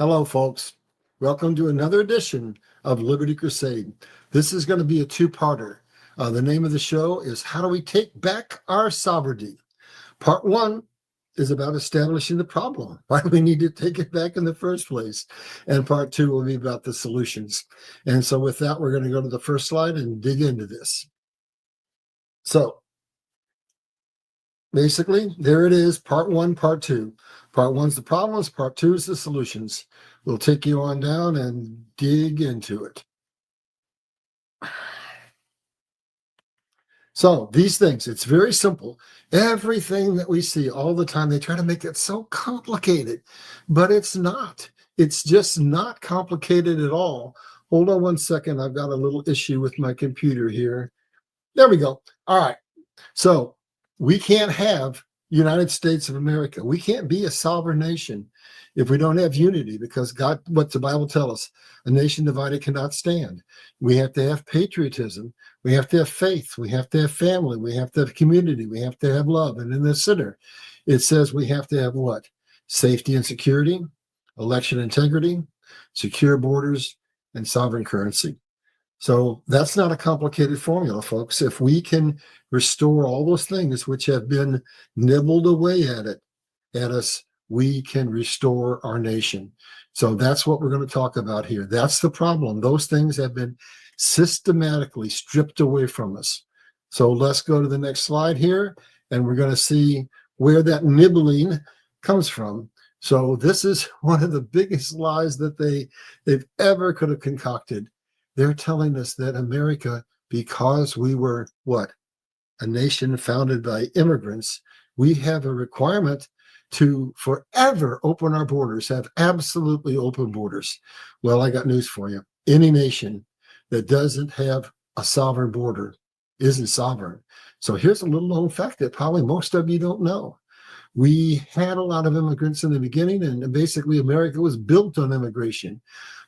Hello, folks. Welcome to another edition of Liberty Crusade. This is going to be a two-parter. The name of the show is How Do We Take Back Our Sovereignty? Part one is about establishing the problem, why we need to take it back in the first place. And part two will be about the solutions. And so with that, we're going to go to the first slide and dig into this. So basically, there it is, part one, part two. Part one's the problems, part two is the solutions. We'll take you on down and dig into it. So these things, it's very simple. Everything that we see all the time, they try to make it so complicated, but it's not. It's just not complicated at all. Hold on one second. I've got a little issue with my computer here. There we go. All right. So we can't have United States of America. We can't be a sovereign nation if we don't have unity, because God, what the Bible tells us, a nation divided cannot stand. We have to have patriotism. We have to have faith. We have to have family. We have to have community. We have to have love. And in the center, it says we have to have what? Safety and security, election integrity, secure borders, and sovereign currency. So that's not a complicated formula, folks. If we can restore all those things which have been nibbled away at us, we can restore our nation. So that's what we're going to talk about here. That's the problem. Those things have been systematically stripped away from us. So let's go to the next slide here, and we're going to see where that nibbling comes from. So this is one of the biggest lies that they've ever could have concocted. They're telling us that America, because we were what? A nation founded by immigrants, we have a requirement to forever open our borders, have absolutely open borders. Well, I got news for you. Any nation that doesn't have a sovereign border isn't sovereign. So here's a little known fact that probably most of you don't know. We had a lot of immigrants in the beginning, and basically America was built on immigration.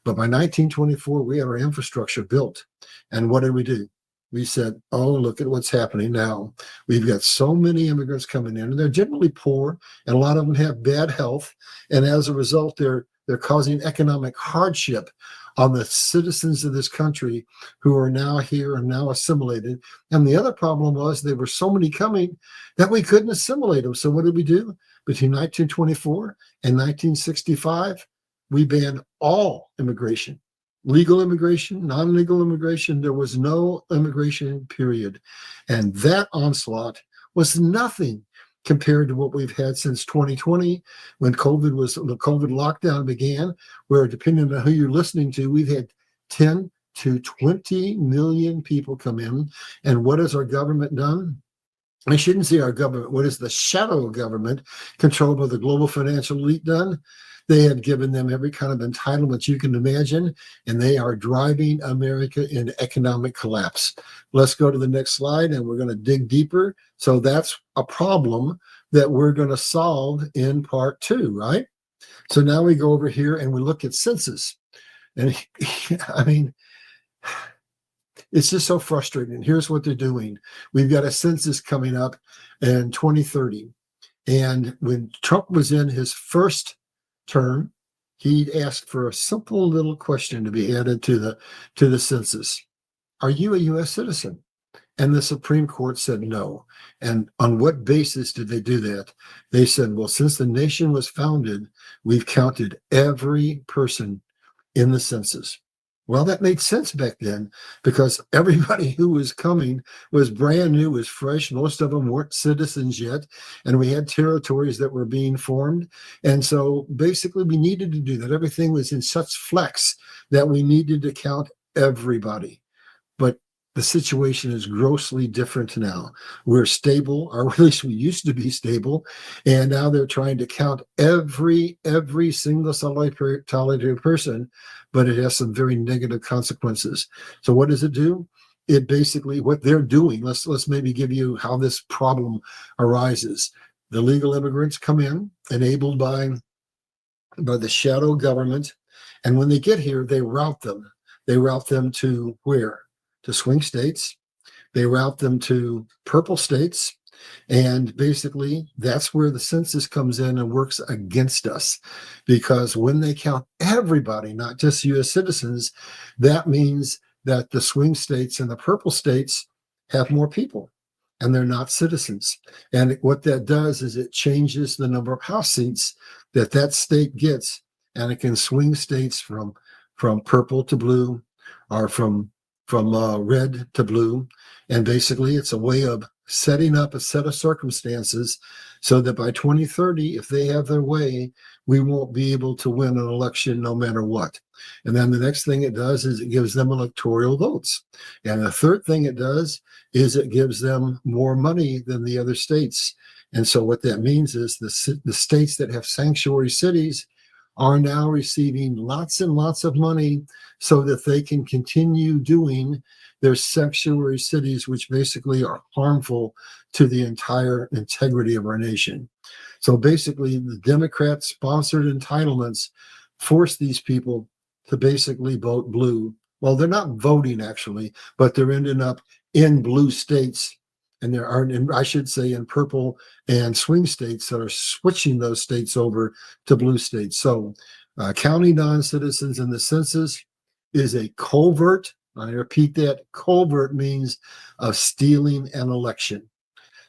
But by 1924, we had our infrastructure built. And what did we do? We said, oh, look at what's happening now. We've got so many immigrants coming in, and they're generally poor, and a lot of them have bad health. And as a result, they're causing economic hardship on the citizens of this country who are now here and now assimilated. And the other problem was there were so many coming that we couldn't assimilate them. So what did we do? Between 1924 and 1965, we banned all immigration. Legal immigration, non-legal immigration, there was no immigration, period. And that onslaught was nothing compared to what we've had since 2020, when the COVID lockdown began, where depending on who you're listening to, we've had 10 to 20 million people come in. And what has our government done? I shouldn't say our government. What is the shadow government controlled by the global financial elite done? They have given them every kind of entitlement you can imagine, and they are driving America into economic collapse. Let's go to the next slide, and we're going to dig deeper. So that's a problem that we're going to solve in part two, right? So now we go over here and we look at census. And I mean, it's just so frustrating. Here's what they're doing. We've got a census coming up in 2030. And when Trump was in his first term, he asked for a simple little question to be added to the census. Are you a U.S. citizen? And the Supreme Court said no. And on what basis did they do that? They said, well, since the nation was founded, we've counted every person in the census. Well, that made sense back then, because everybody who was coming was brand new, was fresh. Most of them weren't citizens yet, and we had territories that were being formed. And so basically we needed to do that. Everything was in such flux that we needed to count everybody. But the situation is grossly different now. We're stable, or at least we used to be stable, and now they're trying to count every single solitary person, but it has some very negative consequences. So what does it do? It basically, what they're doing, let's maybe give you how this problem arises. The legal immigrants come in, enabled by the shadow government, and when they get here, they route them. They route them to where? To swing states. They route them to purple states, And basically, that's where the census comes in and works against us. Because when they count everybody, not just US citizens, that means that the swing states and the purple states have more people and they're not citizens. And what that does is it changes the number of House seats that that state gets, and it can swing states from purple to blue, or from red to blue. And basically, it's a way of setting up a set of circumstances so that by 2030, if they have their way, we won't be able to win an election no matter what. And then the next thing it does is it gives them electoral votes. And the third thing it does is it gives them more money than the other states. And so what that means is the states that have sanctuary cities are now receiving lots and lots of money so that they can continue doing their sanctuary cities, which basically are harmful to the entire integrity of our nation. So basically, the Democrat-sponsored entitlements force these people to basically vote blue. Well, they're not voting actually, but they're ending up in blue states, and there are, I should say, in purple and swing states that are switching those states over to blue states. So counting non-citizens in the census is a covert, I repeat that, covert means of stealing an election.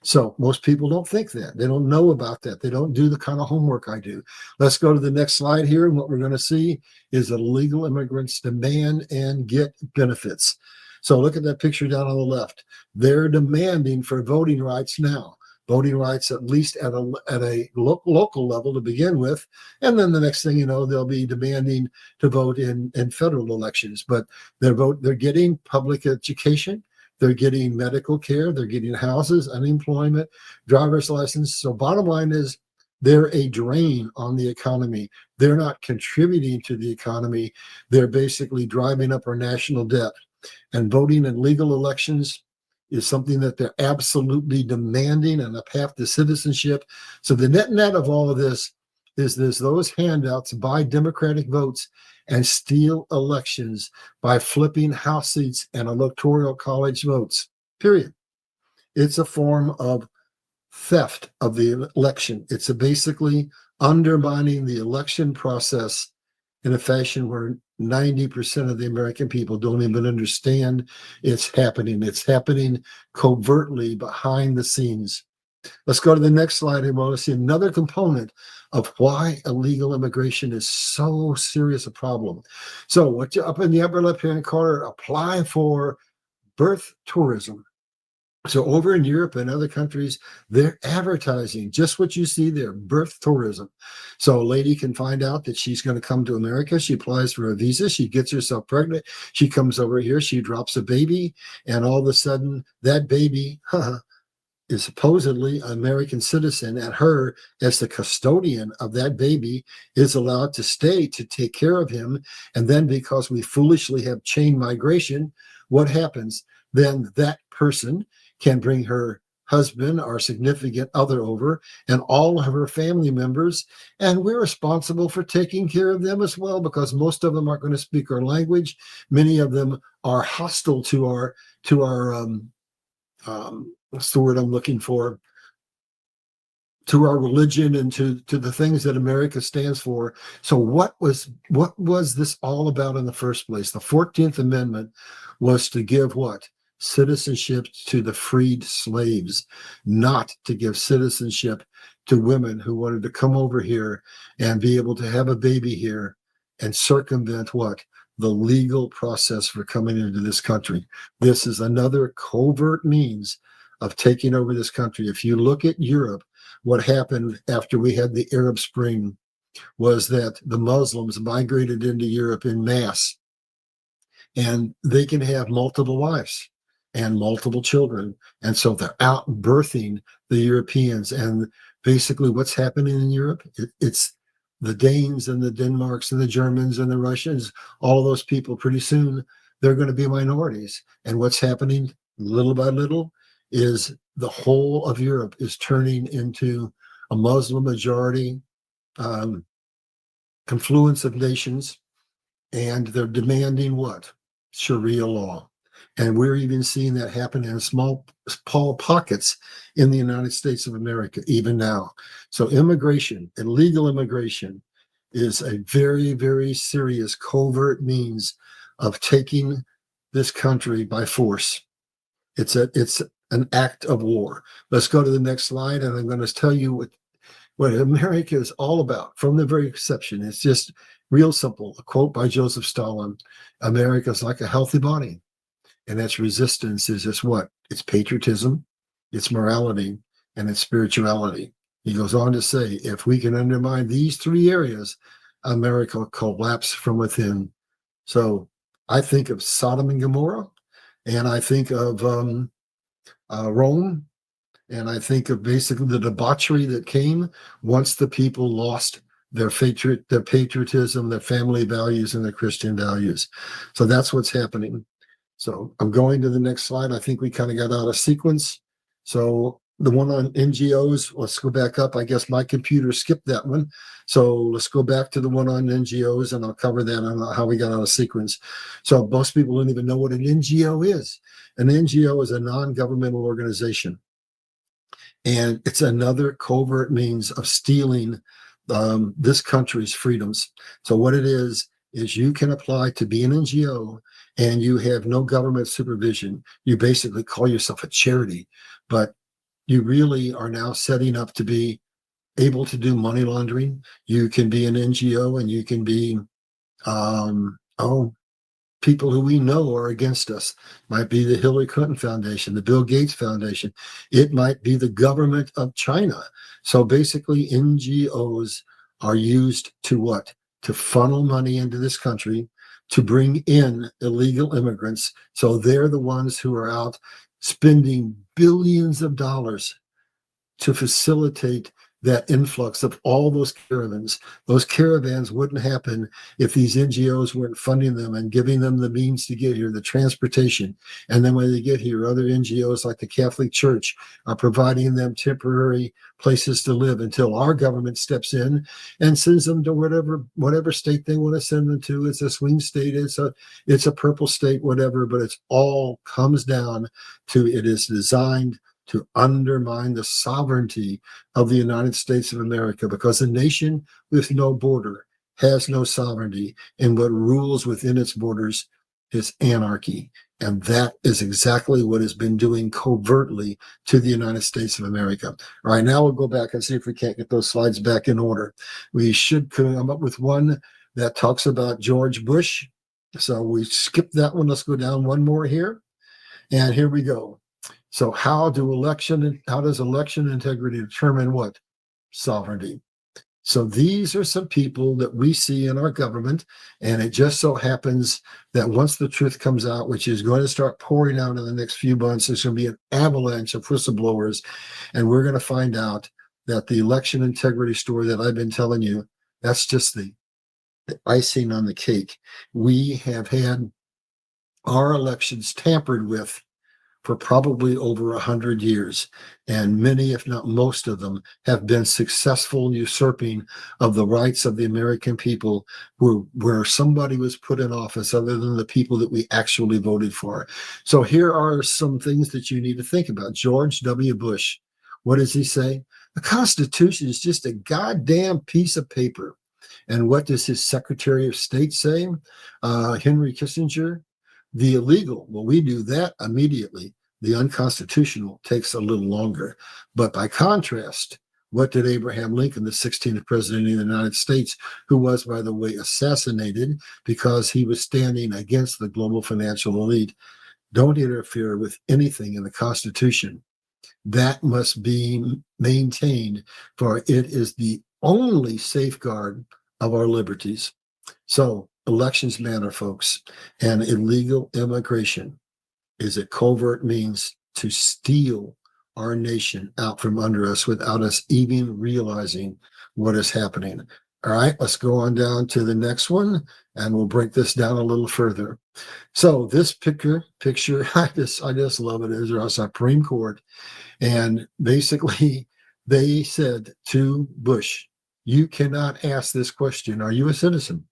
So most people don't think that. They don't know about that. They don't do the kind of homework I do. Let's go to the next slide here. And what we're going to see is that illegal immigrants demand and get benefits. So look at that picture down on the left. They're demanding for voting rights now. Voting rights at least at a local level to begin with. And then the next thing you know, they'll be demanding to vote in federal elections. But they're getting public education. They're getting medical care, they're getting houses, unemployment, driver's license. So bottom line is they're a drain on the economy. They're not contributing to the economy. They're basically driving up our national debt. And voting in legal elections is something that they're absolutely demanding, and a path to citizenship. So the net of all of this is those handouts buy Democratic votes and steal elections by flipping House seats and electoral college votes, period. It's a form of theft of the election. It's basically undermining the election process in a fashion where 90% of the American people don't even understand it's happening. It's happening covertly behind the scenes. Let's go to the next slide, and we'll see another component of why illegal immigration is so serious a problem. So what you up in the upper left-hand corner, apply for birth tourism. So over in Europe and other countries, they're advertising just what you see there, birth tourism. So a lady can find out that she's going to come to America. She applies for a visa. She gets herself pregnant. She comes over here. She drops a baby. And all of a sudden, that baby is supposedly an American citizen, and her, as the custodian of that baby, is allowed to stay to take care of him. And then because we foolishly have chain migration, what happens? Then that person can bring her husband or significant other over and all of her family members, and we're responsible for taking care of them as well, because most of them aren't going to speak our language. Many of them are hostile to our what's the word I'm looking for? To our religion and to the things that America stands for. So what was this all about in the first place? The 14th Amendment was to give what? Citizenship to the freed slaves, not to give citizenship to women who wanted to come over here and be able to have a baby here and circumvent what? The legal process for coming into this country. This is another covert means of taking over this country. If you look at Europe, what happened after we had the Arab Spring was that the Muslims migrated into Europe in mass, and they can have multiple wives and multiple children. And so they're out birthing the Europeans. And basically what's happening in Europe, it's the Danes and the Denmarks and the Germans and the Russians, all those people, pretty soon, they're going to be minorities. And what's happening little by little is the whole of Europe is turning into a Muslim majority confluence of nations, and they're demanding what? Sharia law. And we're even seeing that happen in small pockets in the United States of America, even now. So immigration, illegal immigration, is a very, very serious covert means of taking this country by force. It's an act of war. Let's go to the next slide, and I'm going to tell you what America is all about from the very inception. It's just real simple. A quote by Joseph Stalin: "America is like a healthy body, and its resistance is just what? It's patriotism, it's morality, and it's spirituality." He goes on to say, if we can undermine these three areas, America will collapse from within. So I think of Sodom and Gomorrah, and I think of Rome, and I think of basically the debauchery that came once the people lost their patriotism, their family values, and their Christian values. So that's what's happening. So I'm going to the next slide. I think we kind of got out of sequence. So the one on NGOs, let's go back up. I guess my computer skipped that one. So let's go back to the one on NGOs, and I'll cover that on how we got out of sequence. So most people don't even know what an NGO is. An NGO is a non-governmental organization. And it's another covert means of stealing this country's freedoms. So what it is you can apply to be an NGO and you have no government supervision. You basically call yourself a charity, but you really are now setting up to be able to do money laundering. You can be an NGO and you can be, people who we know are against us. Might be the Hillary Clinton Foundation, the Bill Gates Foundation. It might be the government of China. So basically, NGOs are used to what? To funnel money into this country, to bring in illegal immigrants. So they're the ones who are out spending billions of dollars to facilitate that influx of all those caravans. Those caravans wouldn't happen if these NGOs weren't funding them and giving them the means to get here, the transportation. And then when they get here, other NGOs like the Catholic Church are providing them temporary places to live until our government steps in and sends them to whatever state they want to send them to. It's a swing state, it's a purple state, whatever, but it's all comes down to it is designed to undermine the sovereignty of the United States of America, because a nation with no border has no sovereignty, and what rules within its borders is anarchy. And that is exactly what has been doing covertly to the United States of America. All right, now we'll go back and see if we can't get those slides back in order. We should come up with one that talks about George Bush. So we skipped that one. Let's go down one more here. And here we go. So how does election integrity determine what? Sovereignty. So these are some people that we see in our government, and it just so happens that once the truth comes out, which is going to start pouring out in the next few months, there's going to be an avalanche of whistleblowers, and we're going to find out that the election integrity story that I've been telling you, that's just the icing on the cake. We have had our elections tampered with for probably over 100 years. And many, if not most of them, have been successful usurping of the rights of the American people where somebody was put in office other than the people that we actually voted for. So here are some things that you need to think about. George W. Bush, what does he say? The Constitution is just a goddamn piece of paper. And what does his Secretary of State say? Henry Kissinger? The illegal, well, we do that immediately. The unconstitutional takes a little longer. But by contrast, what did Abraham Lincoln, the 16th president of the United States, who was, by the way, assassinated because he was standing against the global financial elite? Don't interfere with anything in the Constitution. That must be maintained, for it is the only safeguard of our liberties. So elections matter, folks, and illegal immigration is a covert means to steal our nation out from under us without us even realizing what is happening. All right, let's go on down to the next one, and we'll break this down a little further. So this picture, I just love it. It's our Supreme Court, and basically they said to Bush, you cannot ask this question, are you a citizen?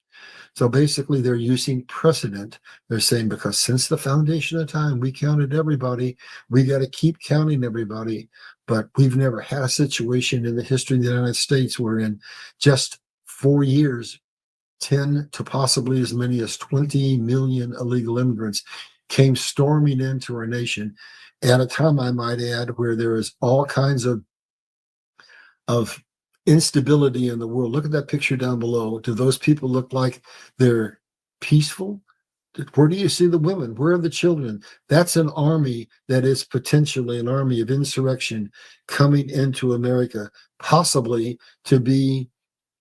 So basically, they're using precedent. They're saying, because since the foundation of time, we counted everybody, we got to keep counting everybody. But we've never had a situation in the history of the United States where in just 4 years, 10 to possibly as many as 20 million illegal immigrants came storming into our nation at a time, I might add, where there is all kinds of instability in the world. Look at that picture down below. Do those people look like they're peaceful? Where do you see the women? Where are the children? That's an army that is potentially an army of insurrection coming into America, possibly to be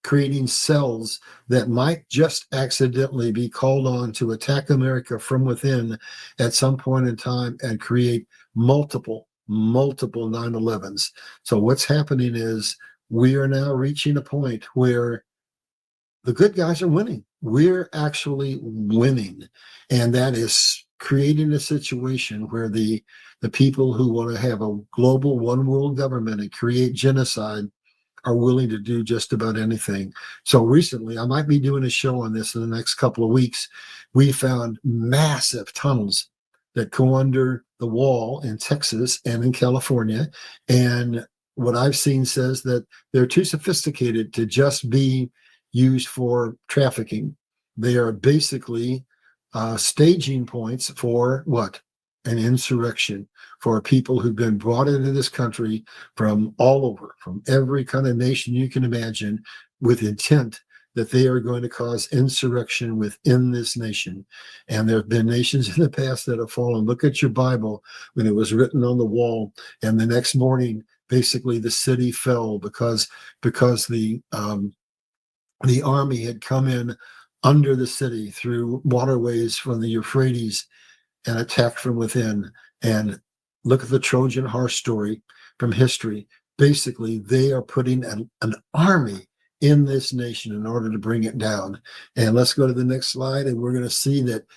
creating cells that might just accidentally be called on to attack America from within at some point in time and create multiple 9/11s. So what's happening is we are now reaching a point where the good guys are winning. We're actually winning. And that is creating a situation where the people who want to have a global one world government and create genocide are willing to do just about anything. So recently, I might be doing a show on this in the next couple of weeks. We found massive tunnels that go under the wall in Texas and in California. And what I've seen says that they're too sophisticated to just be used for trafficking. They are basically staging points for what? An insurrection, for people who've been brought into this country from all over, from every kind of nation you can imagine, with intent that they are going to cause insurrection within this nation. And there have been nations in the past that have fallen. Look at your Bible when it was written on the wall, and the next morning, basically the city fell because the army had come in under the city through waterways from the Euphrates and attacked from within. And look at the Trojan horse story from history. Basically, they are putting an army in this nation in order to bring it down. And let's go to the next slide, and we're going to see that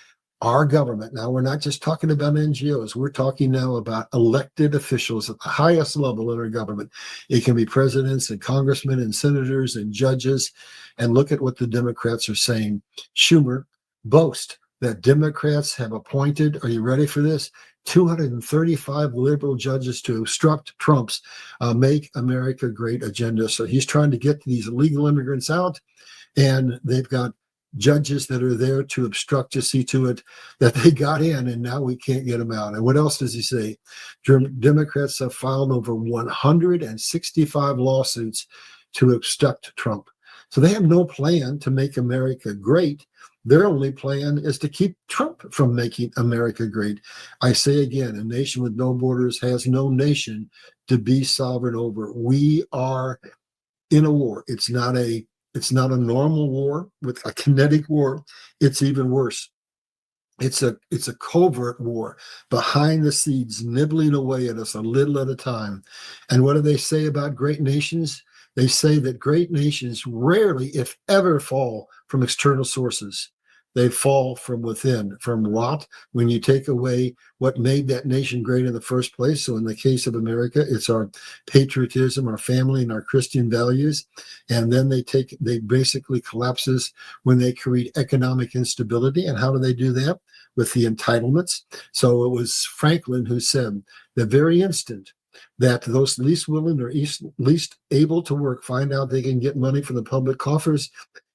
our government, now we're not just talking about NGOs, we're talking now about elected officials at the highest level in our government. It can be presidents and congressmen and senators and judges. And look at what the Democrats are saying. Schumer boasts that Democrats have appointed, are you ready for this? 235 liberal judges to obstruct Trump's Make America Great agenda. So he's trying to get these illegal immigrants out, and they've got judges that are there to obstruct, to see to it that they got in, and now we can't get them out. And what else does he say? Democrats have filed over 165 lawsuits to obstruct Trump. So they have no plan to make America great. Their only plan is to keep Trump from making America great. I say again, a nation with no borders has no nation to be sovereign over. We are in a war. It's not a normal war with a kinetic war. It's even worse. It's a covert war behind the scenes, nibbling away at us a little at a time. And what do they say about great nations? They say that great nations rarely, if ever, fall from external sources. They fall from within, from rot, when you take away what made that nation great in the first place. So in the case of America, it's our patriotism, our family, and our Christian values. And then they basically collapses when they create economic instability. And how do they do that? With the entitlements. So it was Franklin who said, the very instant that those least willing or least able to work find out they can get money from the public coffers,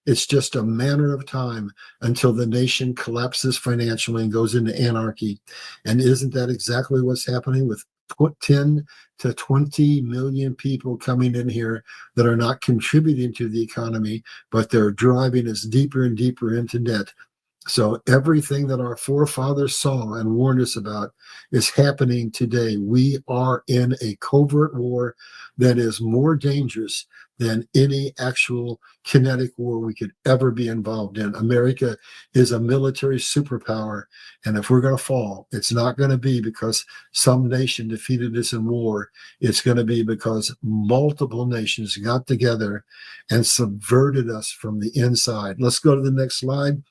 it's just a matter of time until the nation collapses financially and goes into anarchy. And isn't that exactly what's happening with 10 to 20 million people coming in here that are not contributing to the economy, but they're driving us deeper and deeper into debt? So everything that our forefathers saw and warned us about is happening today. We are in a covert war that is more dangerous than any actual kinetic war we could ever be involved in. America is a military superpower, and if we're going to fall, it's not going to be because some nation defeated us in war. It's going to be because multiple nations got together and subverted us from the inside. Let's go to the next slide.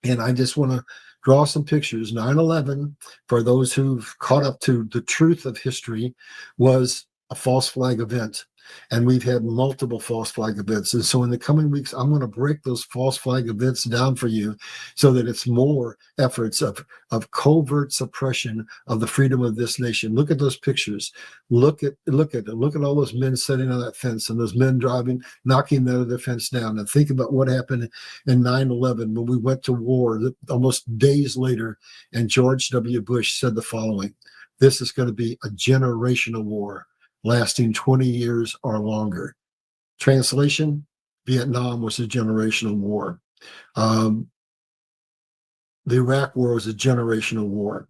And I just want to draw some pictures. 9/11, for those who've caught up to the truth of history, was a false flag event. And we've had multiple false flag events. And so in the coming weeks, I'm going to break those false flag events down for you so that it's more efforts of covert suppression of the freedom of this nation. Look at those pictures. Look at all those men sitting on that fence and those men driving, knocking the other fence down. And think about what happened in 9/11 when we went to war almost days later. And George W. Bush said the following: this is going to be a generational war lasting 20 years or longer. Translation: Vietnam was a generational war. The Iraq war was a generational war.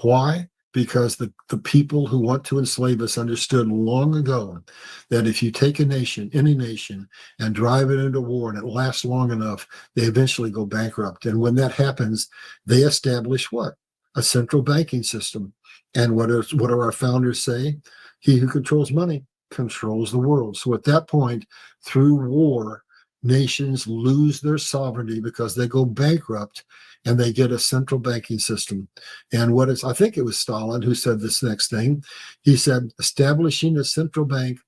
Why? Because the people who want to enslave us understood long ago that if you take a nation, any nation, and drive it into war and it lasts long enough, they eventually go bankrupt. And when that happens, they establish what? A central banking system. And what do our founders say? He who controls money controls the world. So at that point, through war, nations lose their sovereignty because they go bankrupt and they get a central banking system. And I think it was Stalin who said this next thing. He said, establishing a central bank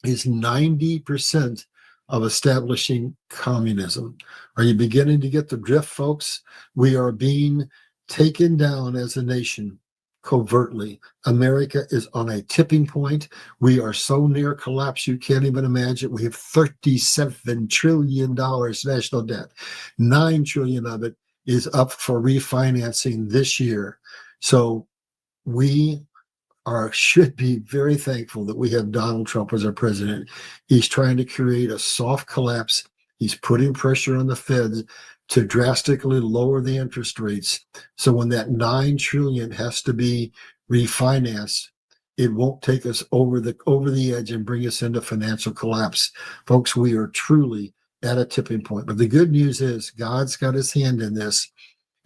is 90% of establishing communism. Are you beginning to get the drift, folks? We are being taken down as a nation covertly. America is on a tipping point. We are so near collapse you can't even imagine. We have $37 trillion national debt. $9 trillion of it is up for refinancing this year. So we should be very thankful that we have Donald Trump as our president. He's trying to create a soft collapse. He's putting pressure on the Feds to drastically lower the interest rates. So when that $9 trillion has to be refinanced, it won't take us over the edge and bring us into financial collapse. Folks, we are truly at a tipping point. But the good news is God's got his hand in this.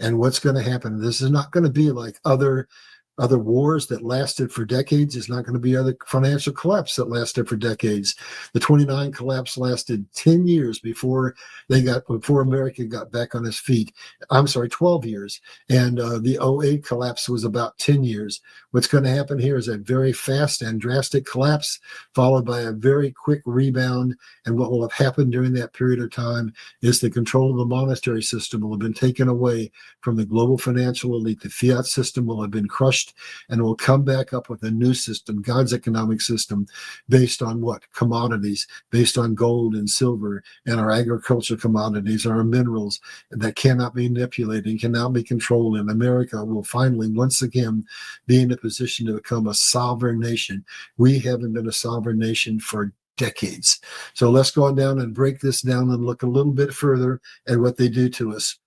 And what's going to happen? This is not going to be like other wars that lasted for decades. It's not going to be other financial collapse that lasted for decades. The 29 collapse lasted 10 years before America got back on its feet. I'm sorry, 12 years. And the 08 collapse was about 10 years. What's going to happen here is a very fast and drastic collapse, followed by a very quick rebound. And what will have happened during that period of time is the control of the monetary system will have been taken away from the global financial elite. The fiat system will have been crushed, and we'll come back up with a new system, God's economic system, based on what? Commodities, based on gold and silver and our agriculture commodities, our minerals that cannot be manipulated and cannot be controlled. And America will finally, once again, be in a position to become a sovereign nation. We haven't been a sovereign nation for decades. So let's go on down and break this down and look a little bit further at what they do to us.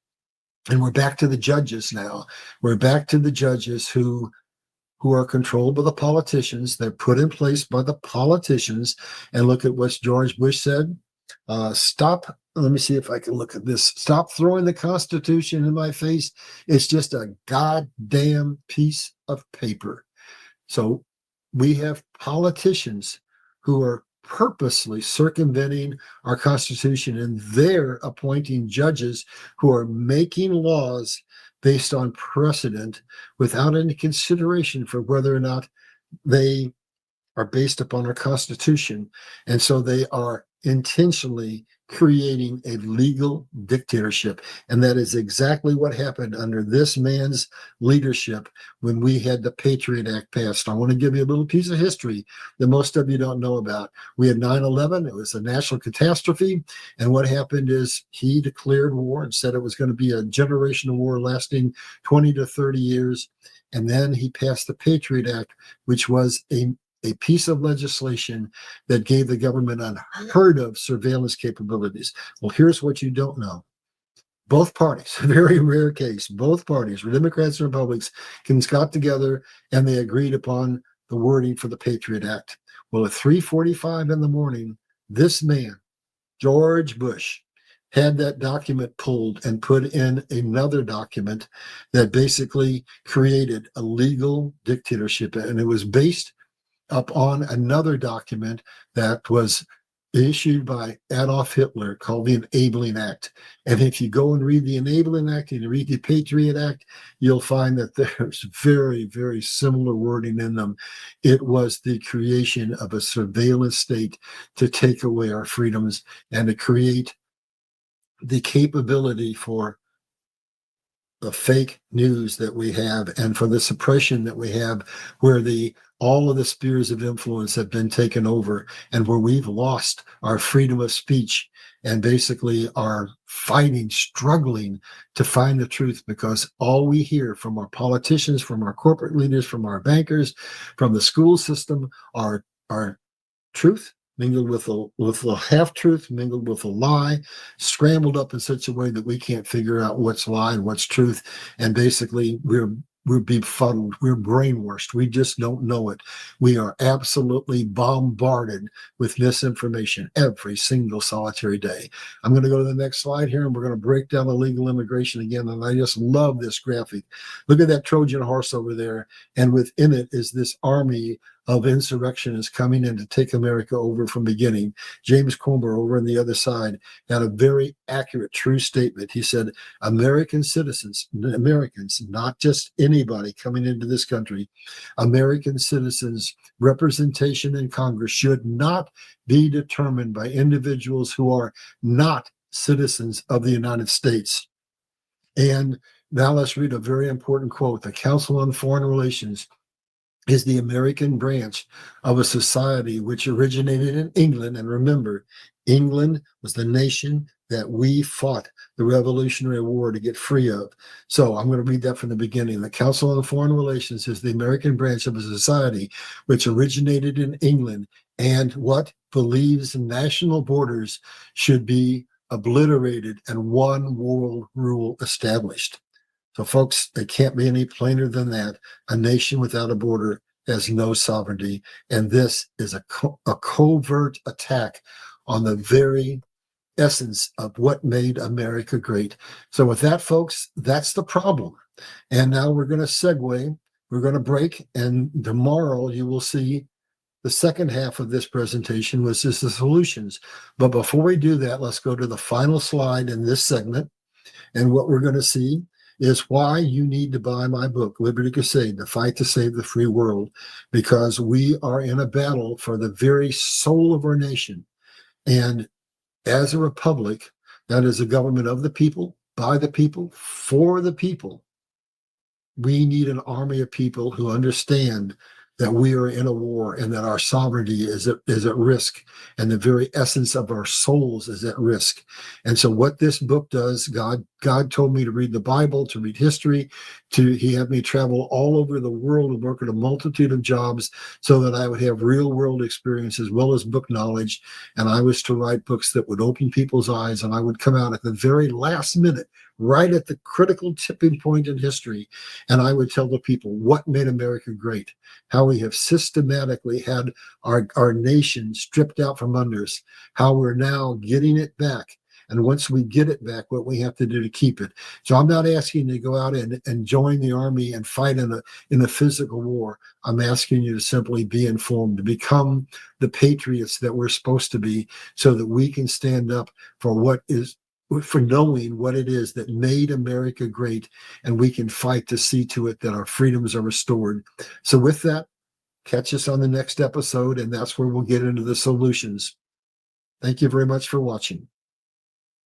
And we're back to the judges now. We're back to the judges who are controlled by the politicians. They're put in place by the politicians. And look at what George Bush said. Stop. Let me see if I can look at this. Stop throwing the Constitution in my face. It's just a goddamn piece of paper. So we have politicians who are purposely circumventing our Constitution, and they're appointing judges who are making laws based on precedent without any consideration for whether or not they are based upon our Constitution. And so they are intentionally creating a legal dictatorship. And that is exactly what happened under this man's leadership when we had the Patriot Act passed. I want to give you a little piece of history that most of you don't know about. We had 9/11. It was a national catastrophe. And what happened is he declared war and said it was going to be a generational war lasting 20 to 30 years. And then he passed the Patriot Act, which was a piece of legislation that gave the government unheard of surveillance capabilities. Well, here's what you don't know. Both parties, a very rare case, both parties, Democrats and Republicans, got together and they agreed upon the wording for the Patriot Act. Well, at 3:45 in the morning, this man, George Bush, had that document pulled and put in another document that basically created a legal dictatorship. And it was based upon another document that was issued by Adolf Hitler called the Enabling Act. And if you go and read the Enabling Act and you read the Patriot Act, you'll find that there's very, very similar wording in them. It was the creation of a surveillance state to take away our freedoms and to create the capability for the fake news that we have and for the suppression that we have, where all of the spheres of influence have been taken over and where we've lost our freedom of speech and basically are fighting, struggling to find the truth, because all we hear from our politicians, from our corporate leaders, from our bankers, from the school system are truth mingled with a half truth, mingled with a lie, scrambled up in such a way that we can't figure out what's lie and what's truth. And basically, we're befuddled, we're brainwashed, we just don't know it. We are absolutely bombarded with misinformation every single solitary day. I'm going to go to the next slide here, and we're going to break down illegal immigration again. And I just love this graphic. Look at that Trojan horse over there, and within it is this army of insurrectionists coming in to take America over from beginning. James Comer over on the other side had a very accurate, true statement. He said, American citizens, Americans, not just anybody coming into this country, American citizens' representation in Congress should not be determined by individuals who are not citizens of the United States. And now let's read a very important quote. The Council on Foreign Relations is the American branch of a society which originated in England. And remember, England was the nation that we fought the Revolutionary War to get free of. So I'm going to read that from the beginning. The Council on Foreign Relations is the American branch of a society which originated in England and what believes national borders should be obliterated and one world rule established. So, folks, it can't be any plainer than that. A nation without a border has no sovereignty. And this is a covert attack on the very essence of what made America great. So with that, folks, that's the problem. And now we're going to segue. We're going to break. And tomorrow you will see the second half of this presentation, which is the solutions. But before we do that, let's go to the final slide in this segment. And what we're going to see is why you need to buy my book, Liberty Crusade, The Fight to Save the Free World, because we are in a battle for the very soul of our nation. And as a republic, that is a government of the people, by the people, for the people, we need an army of people who understand that we are in a war and that our sovereignty is at risk, and the very essence of our souls is at risk. And so what this book does, God told me to read the Bible, to read history, he had me travel all over the world and work at a multitude of jobs so that I would have real world experience as well as book knowledge. And I was to write books that would open people's eyes, and I would come out at the very last minute, right at the critical tipping point in history. And I would tell the people what made America great, how we have systematically had our nation stripped out from under us, how we're now getting it back. And once we get it back, what we have to do to keep it. So I'm not asking you to go out and join the army and fight in a physical war. I'm asking you to simply be informed, to become the patriots that we're supposed to be, so that we can stand up for knowing what it is that made America great, and we can fight to see to it that our freedoms are restored. So with that, catch us on the next episode, and that's where we'll get into the solutions. Thank you very much for watching.